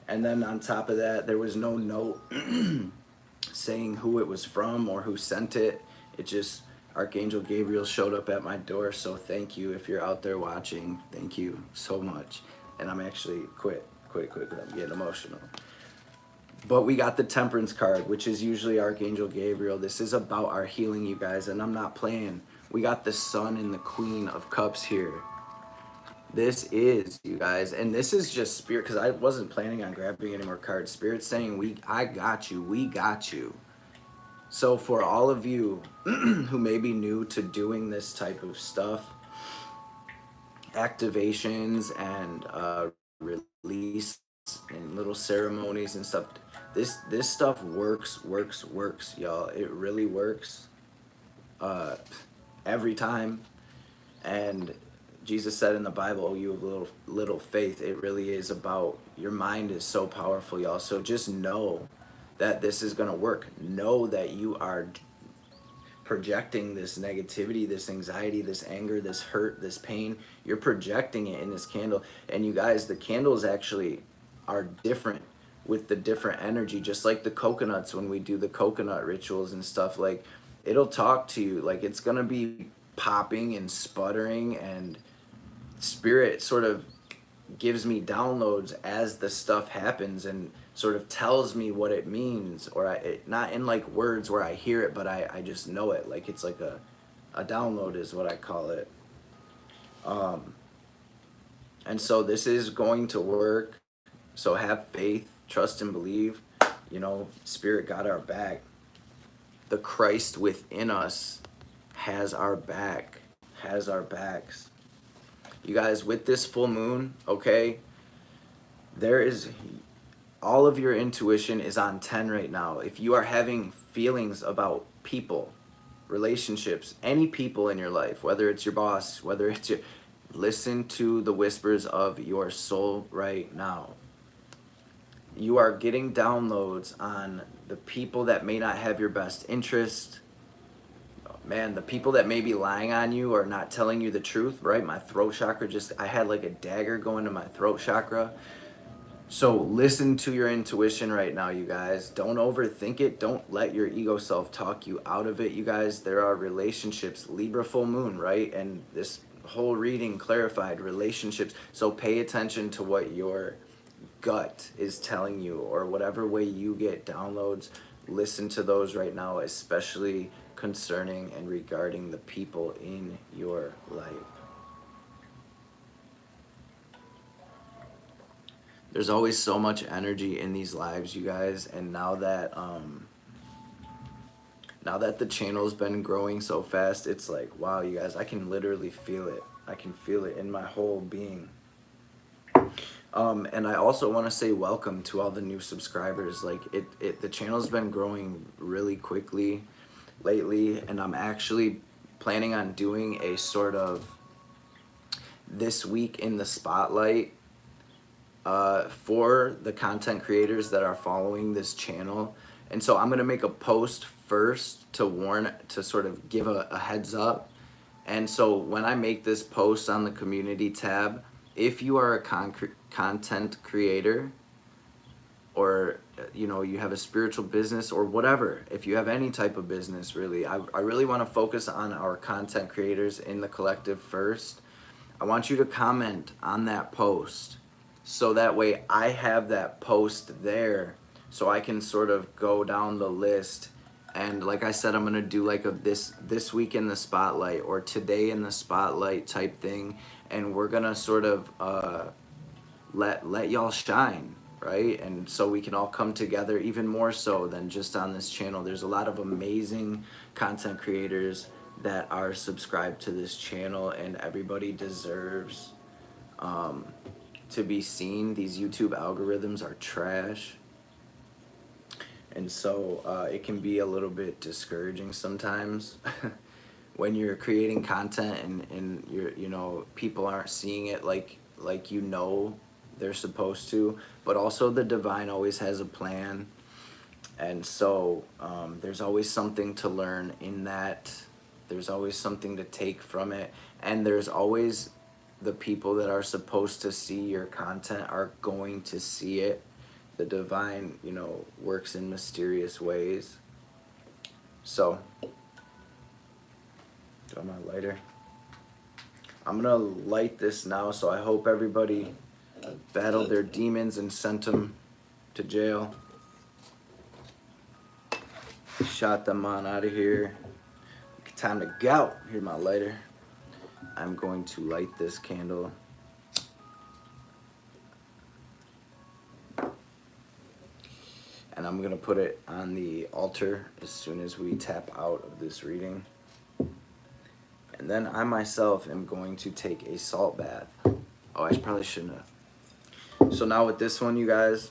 And then on top of that, there was no note saying who it was from or who sent it. It just, Archangel Gabriel showed up at my door, so thank you. If you're out there watching, thank you so much. And I'm actually, quit, I'm getting emotional. But we got the Temperance card, which is usually Archangel Gabriel. This is about our healing, you guys, and I'm not playing. We got the Sun and the Queen of Cups here. This is, you guys, and this is just Spirit, because I wasn't planning on grabbing any more cards. Spirit saying, I got you, we got you. So for all of you who may be new to doing this type of stuff, activations and release and little ceremonies and stuff, this stuff works, y'all. It really works every time. And Jesus said in the Bible, oh, you have little faith. It really is about, your mind is so powerful, y'all. So just know that this is gonna work. Know that you are projecting this negativity, this anxiety, this anger, this hurt, this pain. You're projecting it in this candle. And you guys, the candles actually are different with the different energy, just like the coconuts when we do the coconut rituals and stuff. Like, it'll talk to you, like it's gonna be popping and sputtering, and Spirit sort of gives me downloads as the stuff happens and sort of tells me what it means, or not in like words where I hear it, but I just know it. Like, it's like a download is what I call it. And so this is going to work. So have faith, trust and believe. You know, Spirit got our back. The Christ within us has our back, has our backs. You guys, with this full moon, okay, there is, all of your intuition is on 10 right now. If you are having feelings about people, relationships, any people in your life, whether it's your boss, whether it's your, listen to the whispers of your soul right now. You are getting downloads on the people that may not have your best interest. Man, the people that may be lying on you or not telling you the truth, right? My throat chakra just, I had like a dagger going to my throat chakra. So listen to your intuition right now, you guys. Don't overthink it. Don't let your ego self talk you out of it, you guys. There are relationships, Libra full moon, right? And this whole reading clarified relationships. So pay attention to what your gut is telling you, or whatever way you get downloads. Listen to those right now, especially concerning and regarding the people in your life. There's always so much energy in these lives, you guys, and now that the channel's been growing so fast, it's like, wow, you guys, I can literally feel it. I can feel it in my whole being. And I also want to say welcome to all the new subscribers. Like, the channel's been growing really quickly lately, and I'm actually planning on doing a sort of this week in the spotlight for the content creators that are following this channel. And so I'm going to make a post first to warn, to sort of give a heads up. And so when I make this post on the community tab, if you are a content creator, or you know, you have a spiritual business or whatever, if you have any type of business, really, I really want to focus on our content creators in the collective first. I want you to comment on that post, so that way I have that post there, so I can sort of go down the list And like I said, I'm gonna do like a this week in the spotlight or today in the spotlight type thing, and we're gonna sort of let y'all shine, right? And so we can all come together even more so than just on this channel. There's a lot of amazing content creators that are subscribed to this channel, and everybody deserves to be seen. These YouTube algorithms are trash. And so it can be a little bit discouraging sometimes when you're creating content and you're, you know, people aren't seeing it like you know they're supposed to. But also the divine always has a plan, and so there's always something to learn in that. There's always something to take from it, and there's always the people that are supposed to see your content are going to see it. The divine, you know, works in mysterious ways. So, got my lighter. I'm gonna light this now, so I hope everybody battled their demons and sent them to jail. Shot them on out of here. Time to go. Here's my lighter. I'm going to light this candle. And I'm going to put it on the altar as soon as we tap out of this reading. And then I myself am going to take a salt bath. Oh, I probably shouldn't have. So now with this one, you guys,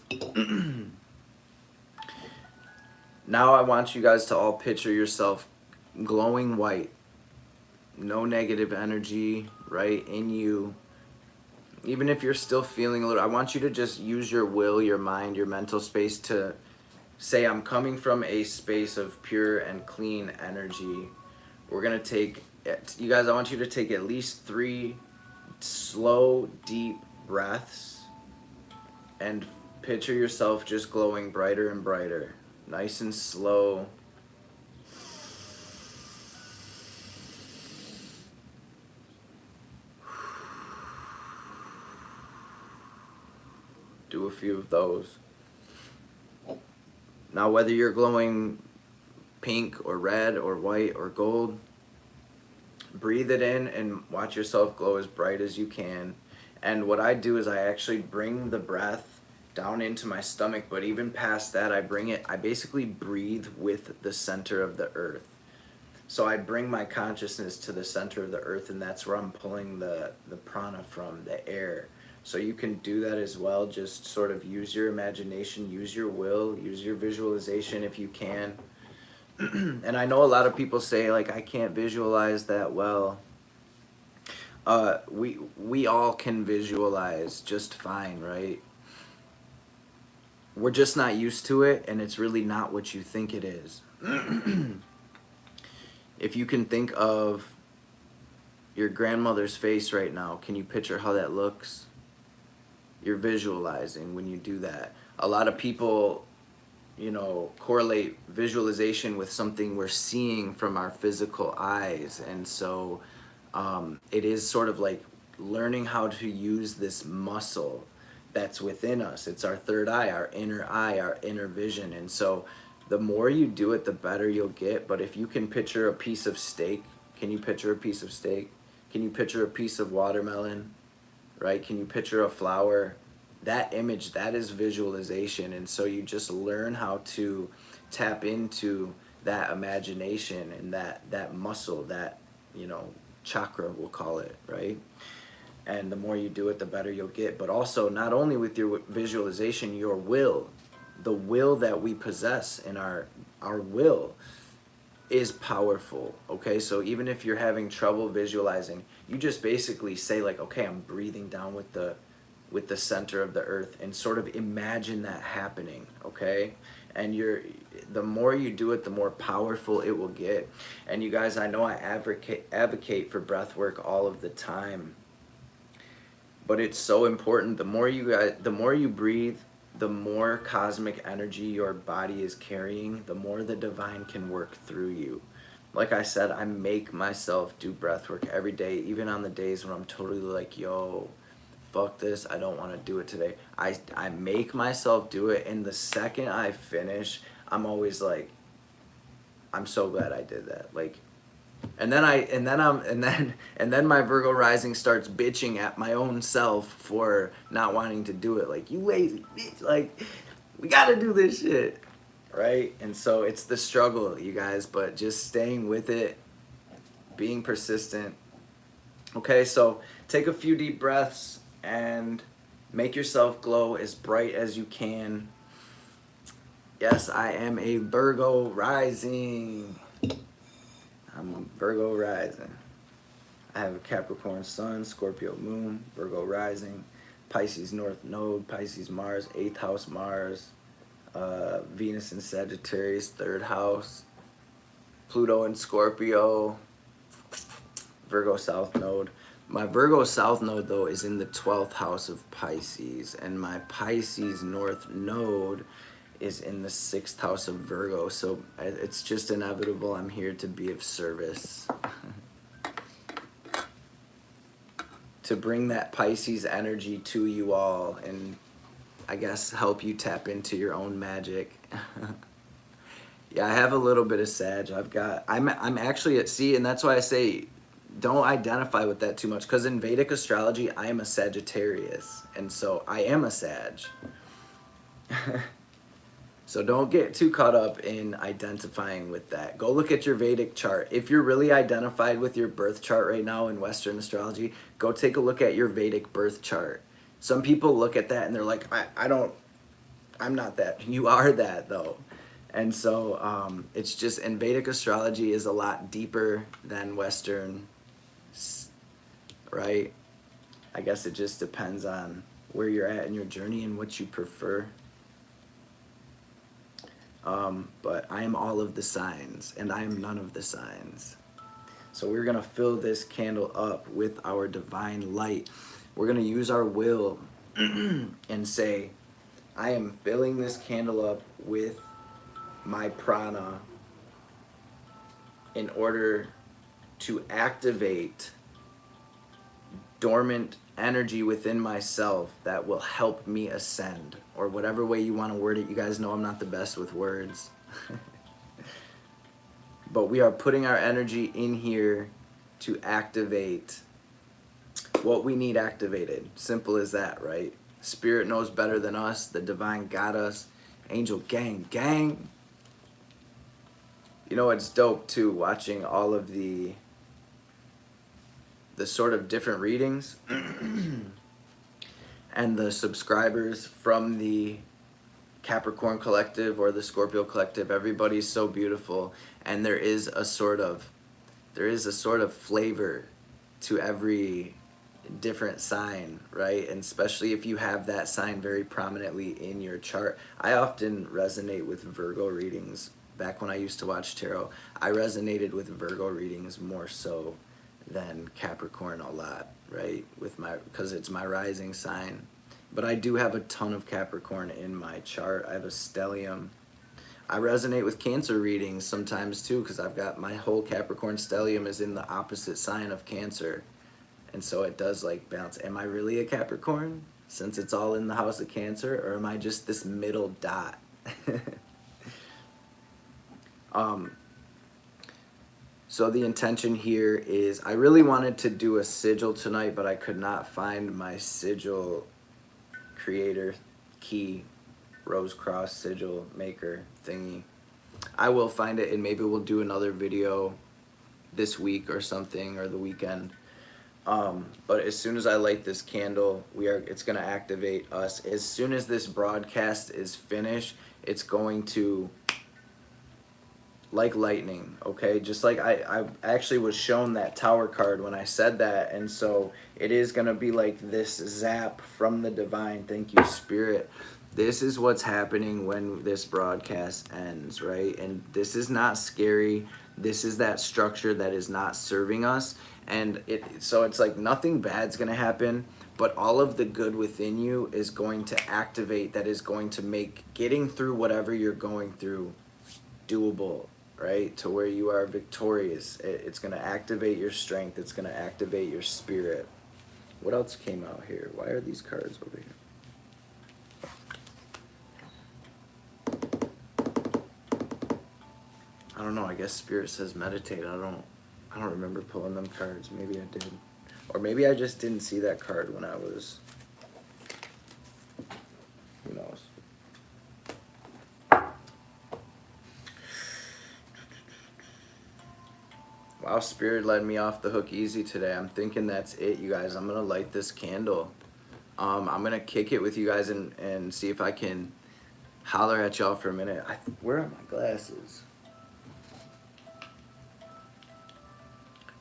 now I want you guys to all picture yourself glowing white. No negative energy, right, in you. Even if you're still feeling a little, I want you to just use your will, your mind, your mental space to say, I'm coming from a space of pure and clean energy. We're going to take, you guys, I want you to take at least 3 slow, deep breaths and picture yourself just glowing brighter and brighter. Nice and slow. Do a few of those. Now, whether you're glowing pink or red or white or gold, breathe it in and watch yourself glow as bright as you can. And what I do is I actually bring the breath down into my stomach, but even past that, I basically breathe with the center of the earth. So I bring my consciousness to the center of the earth, and that's where I'm pulling the prana from, the air. So you can do that as well. Just sort of use your imagination, use your will, use your visualization if you can. And I know a lot of people say, like, I can't visualize that well. We all can visualize just fine, right? We're just not used to it, and it's really not what you think it is. If you can think of your grandmother's face right now, can you picture how that looks? You're visualizing when you do that. A lot of people, you know, correlate visualization with something we're seeing from our physical eyes. And so it is sort of like learning how to use this muscle that's within us. It's our third eye, our inner vision. And so the more you do it, the better you'll get. But if you can picture a piece of steak, can you picture a piece of steak? Can you picture a piece of watermelon? Right? Can you picture a flower? That image, that is visualization. And so you just learn how to tap into that imagination and that muscle, that, you know, chakra, we'll call it, right? And the more you do it, the better you'll get. But also, not only with your visualization, your will, the will that we possess in our will is powerful, okay? So even if you're having trouble visualizing, you just basically say, like, okay, I'm breathing down with the center of the earth, and sort of imagine that happening, okay? And the more you do it, the more powerful it will get. And you guys, I know I advocate for breath work all of the time, but it's so important. The more you breathe, the more cosmic energy your body is carrying, the more the divine can work through you. Like I said, I make myself do breath work every day, even on the days when I'm totally like, yo, fuck this, I don't want to do it today. I make myself do it, and the second I finish, I'm always like, I'm so glad I did that. Like, and then my Virgo rising starts bitching at my own self for not wanting to do it. Like, you lazy bitch, like, we gotta do this shit, right? And so it's the struggle, you guys, but just staying with it, being persistent. Okay, so take a few deep breaths and make yourself glow as bright as you can. Yes, I am a Virgo rising. I'm Virgo rising. I have a Capricorn sun, Scorpio moon, Virgo rising, Pisces north node, Pisces Mars, 8th house Mars, Venus in Sagittarius, 3rd house, Pluto in Scorpio, Virgo south node. My Virgo south node, though, is in the 12th house of Pisces, and my Pisces north node is in the 6th house of Virgo. So it's just inevitable. I'm here to be of service. To bring that Pisces energy to you all and I guess help you tap into your own magic. Yeah, I have a little bit of Sag. I'm actually at sea, and that's why I say don't identify with that too much, because in Vedic astrology I am a Sagittarius, and so I am a Sag. So don't get too caught up in identifying with that. Go look at your Vedic chart. If you're really identified with your birth chart right now in Western astrology, go take a look at your Vedic birth chart. Some people look at that and they're like, I'm not that. You are that, though. And so it's just, and Vedic astrology is a lot deeper than Western, right? I guess it just depends on where you're at in your journey and what you prefer. But I am all of the signs, and I am none of the signs. So we're going to fill this candle up with our divine light. We're going to use our will and say, I am filling this candle up with my prana in order to activate dormant energy within myself that will help me ascend, or whatever way you want to word it. You guys know I'm not the best with words. But we are putting our energy in here to activate what we need activated. Simple as that, right? Spirit knows better than us. The divine got us. Angel gang, gang. You know, it's dope too, watching all of the sort of different readings and the subscribers from the Capricorn collective or the Scorpio collective. Everybody's so beautiful, and there is a sort of flavor to every different sign, right? And especially if you have that sign very prominently in your chart. I often resonate with Virgo readings. Back when I used to watch tarot, I resonated with Virgo readings more so than Capricorn a lot, right? Because it's my rising sign. But I do have a ton of Capricorn in my chart. I have a stellium. I resonate with Cancer readings sometimes too, because I've got my whole Capricorn stellium is in the opposite sign of Cancer. And so it does like bounce. Am I really a Capricorn since it's all in the house of Cancer, or am I just this middle dot? So the intention here is, I really wanted to do a sigil tonight, but I could not find my sigil creator key, rose cross sigil maker thingy. I will find it, and maybe we'll do another video this week or something, or the weekend. But as soon as I light this candle, it's going to activate us. As soon as this broadcast is finished, it's going to, like lightning, okay? Just like I actually was shown that tower card when I said that, and so it is going to be like this zap from the divine. Thank you, Spirit. This is what's happening when this broadcast ends, right? And this is not scary. This is that structure that is not serving us. And so it's like nothing bad's going to happen, but all of the good within you is going to activate, that is going to make getting through whatever you're going through doable, right? To where you are victorious. It's going to activate your strength. It's going to activate your spirit. What else came out here? Why are these cards over here? I don't know, I guess Spirit says meditate. I don't remember pulling them cards. Maybe I did. Or maybe I just didn't see that card when I was, who knows. Wow, Spirit let me off the hook easy today. I'm thinking that's it, you guys. I'm gonna light this candle. I'm gonna kick it with you guys and see if I can holler at y'all for a minute. Where are my glasses?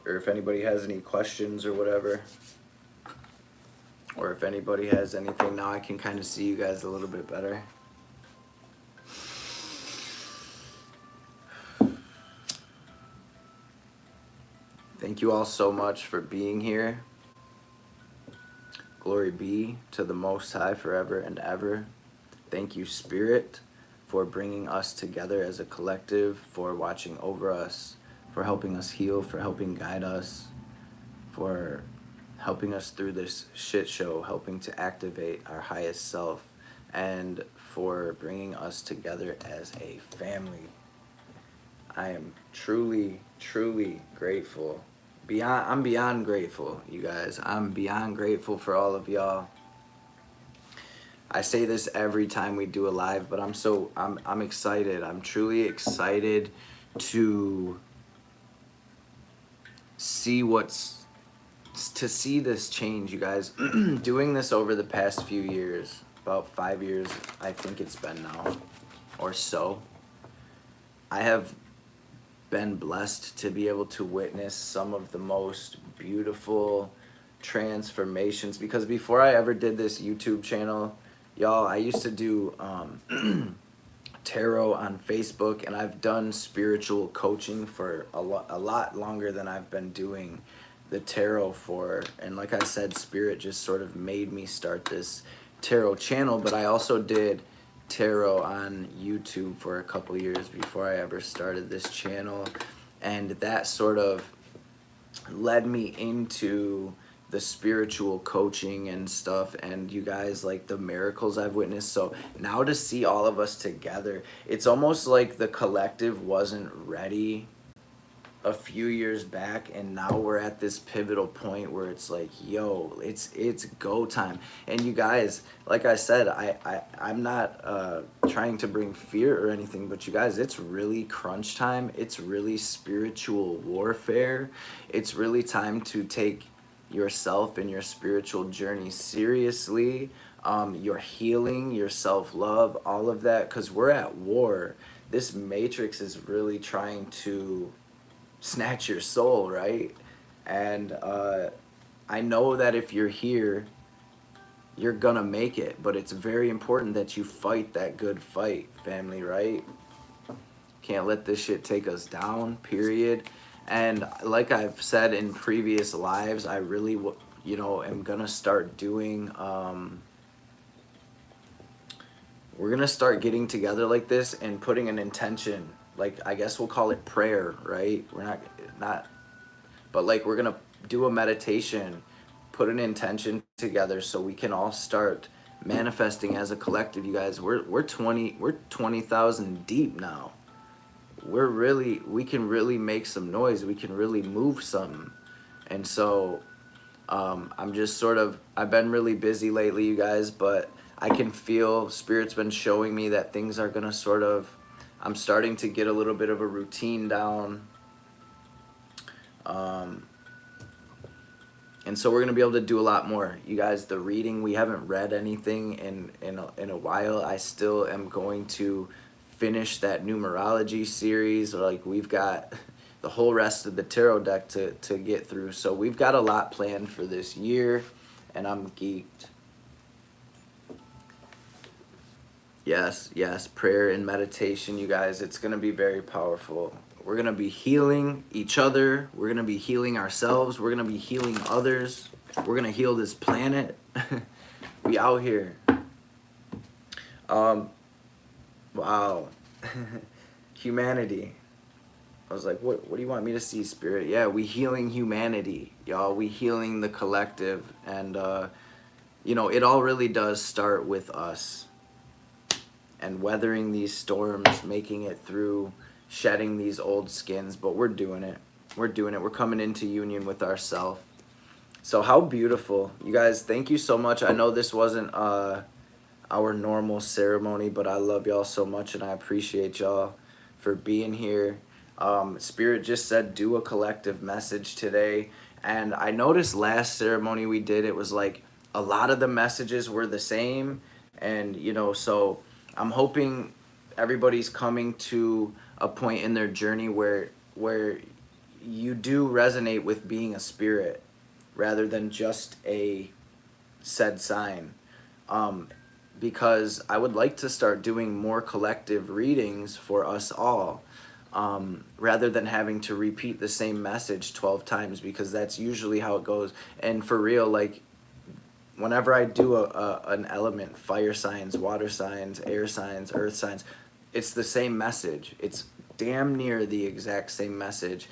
Or if anybody has any questions or whatever. Or if anybody has anything, now I can kind of see you guys a little bit better. Thank you all so much for being here. Glory be to the Most High forever and ever. Thank you, Spirit, for bringing us together as a collective, for watching over us, for helping us heal, for helping guide us, for helping us through this shit show, helping to activate our highest self, and for bringing us together as a family. I am truly, truly grateful. I'm beyond grateful, you guys. I'm beyond grateful for all of y'all. I say this every time we do a live, but I'm excited. I'm truly excited to see this change, you guys. Doing this over the past few years, about 5 years, I think it's been now, or so. I have been blessed to be able to witness some of the most beautiful transformations, because before I ever did this YouTube channel, y'all, I used to do tarot on Facebook, and I've done spiritual coaching for a lot longer than I've been doing the tarot for. And like I said, Spirit just sort of made me start this tarot channel, but I also did tarot on YouTube for a couple years before I ever started this channel, and that sort of led me into the spiritual coaching and stuff, and you guys, like the miracles I've witnessed. So now to see all of us together, it's almost like the collective wasn't ready a few years back, and now we're at this pivotal point where it's like, yo, it's go time. And you guys, like I said, I'm not trying to bring fear or anything, but you guys, it's really crunch time. It's really spiritual warfare. It's really time to take yourself and your spiritual journey seriously, your healing, your self-love, all of that, because we're at war. This matrix is really trying to snatch your soul, right? And I know that if you're here, you're gonna make it, but it's very important that you fight that good fight, family, right? Can't let this shit take us down, period. And like I've said in previous lives, I really, am gonna start doing, we're gonna start getting together like this and putting an intention. Like, I guess we'll call it prayer, right? We're not, but like we're gonna do a meditation, put an intention together so we can all start manifesting as a collective, you guys. We're 20,000 deep now. We can really make some noise. We can really move something. And so I'm just I've been really busy lately, you guys, but I can feel Spirit's been showing me that things are gonna I'm starting to get a little bit of a routine down. And so we're gonna be able to do a lot more. You guys, the reading, we haven't read anything in a while. I still am going to finish that numerology series. Like, we've got the whole rest of the tarot deck to get through. So we've got a lot planned for this year, and I'm geeked. Yes, prayer and meditation, you guys. It's going to be very powerful. We're going to be healing each other. We're going to be healing ourselves. We're going to be healing others. We're going to heal this planet. We out here. Wow. Humanity. I was like, what do you want me to see, Spirit? Yeah, we healing humanity, y'all. We healing the collective. And, it all really does start with us. And weathering these storms, making it through, shedding these old skins, but we're doing it. We're doing it. We're coming into union with ourselves. So how beautiful. You guys, thank you so much. I know this wasn't our normal ceremony, but I love y'all so much, and I appreciate y'all for being here. Spirit just said do a collective message today, and I noticed last ceremony we did, it was like a lot of the messages were the same, and so I'm hoping everybody's coming to a point in their journey where you do resonate with being a spirit rather than just a said sign. Because I would like to start doing more collective readings for us all, rather than having to repeat the same message 12 times, because that's usually how it goes. And for real, like whenever I do an element, fire signs, water signs, air signs, earth signs, it's the same message. It's damn near the exact same message.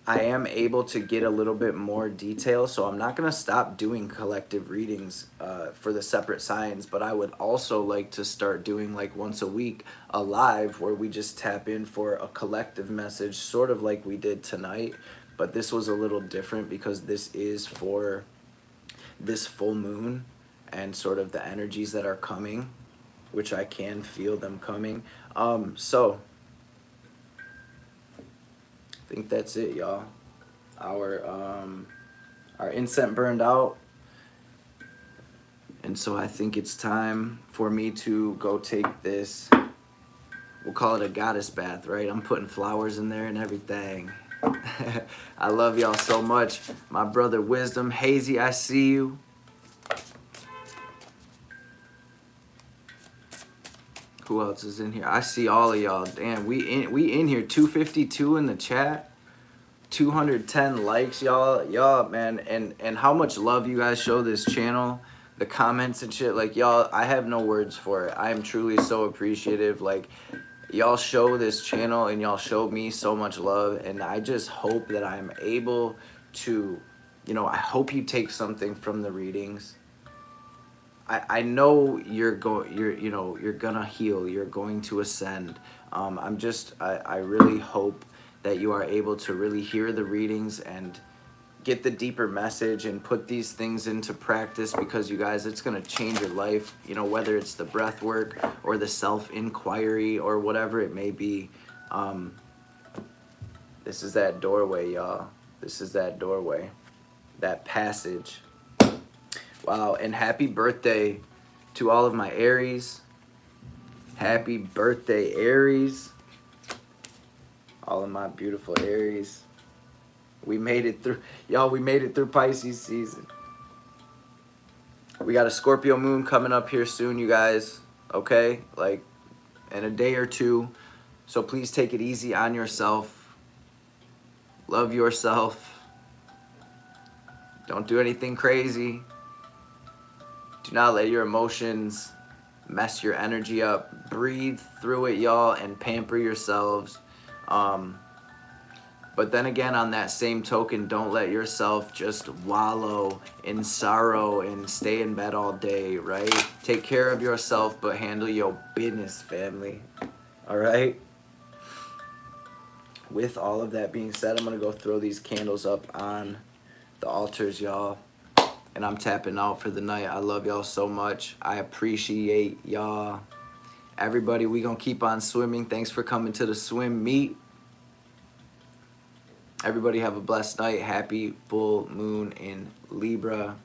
I am able to get a little bit more detail, so I'm not going to stop doing collective readings for the separate signs, but I would also like to start doing like once a week a live where we just tap in for a collective message, sort of like we did tonight, but this was a little different because this is for this full moon and sort of the energies that are coming, which I can feel them coming. So I think that's it, y'all. Our incense burned out, and so I think it's time for me to go take this, we'll call it a goddess bath, right? I'm putting flowers in there and everything. I love y'all so much. My brother Wisdom, Hazy, I see you. Who else is in here? I see all of y'all. Damn, we in here. 252 in the chat. 210 likes, y'all, man. And how much love you guys show this channel. The comments and shit. Like, y'all, I have no words for it. I am truly so appreciative. Like, y'all show this channel and y'all show me so much love. And I just hope that I'm able to, I hope you take something from the readings. I know you're gonna heal, you're going to ascend. I really hope that you are able to really hear the readings and get the deeper message and put these things into practice, because you guys, it's gonna change your life, whether it's the breath work or the self-inquiry or whatever it may be. This is that doorway, y'all. This is that doorway, that passage. Wow, and happy birthday to all of my Aries. Happy birthday, Aries. All of my beautiful Aries. We made it through, y'all, we made it through Pisces season. We got a Scorpio moon coming up here soon, you guys, okay? Like, in a day or two. So please take it easy on yourself. Love yourself. Don't do anything crazy. Do not let your emotions mess your energy up. Breathe through it, y'all, and pamper yourselves. But then again, on that same token, don't let yourself just wallow in sorrow and stay in bed all day, right? Take care of yourself, but handle your business, family. All right? With all of that being said, I'm going to go throw these candles up on the altars, y'all. And I'm tapping out for the night. I love y'all so much. I appreciate y'all. Everybody, we gonna keep on swimming. Thanks for coming to the swim meet. Everybody have a blessed night. Happy full moon in Libra.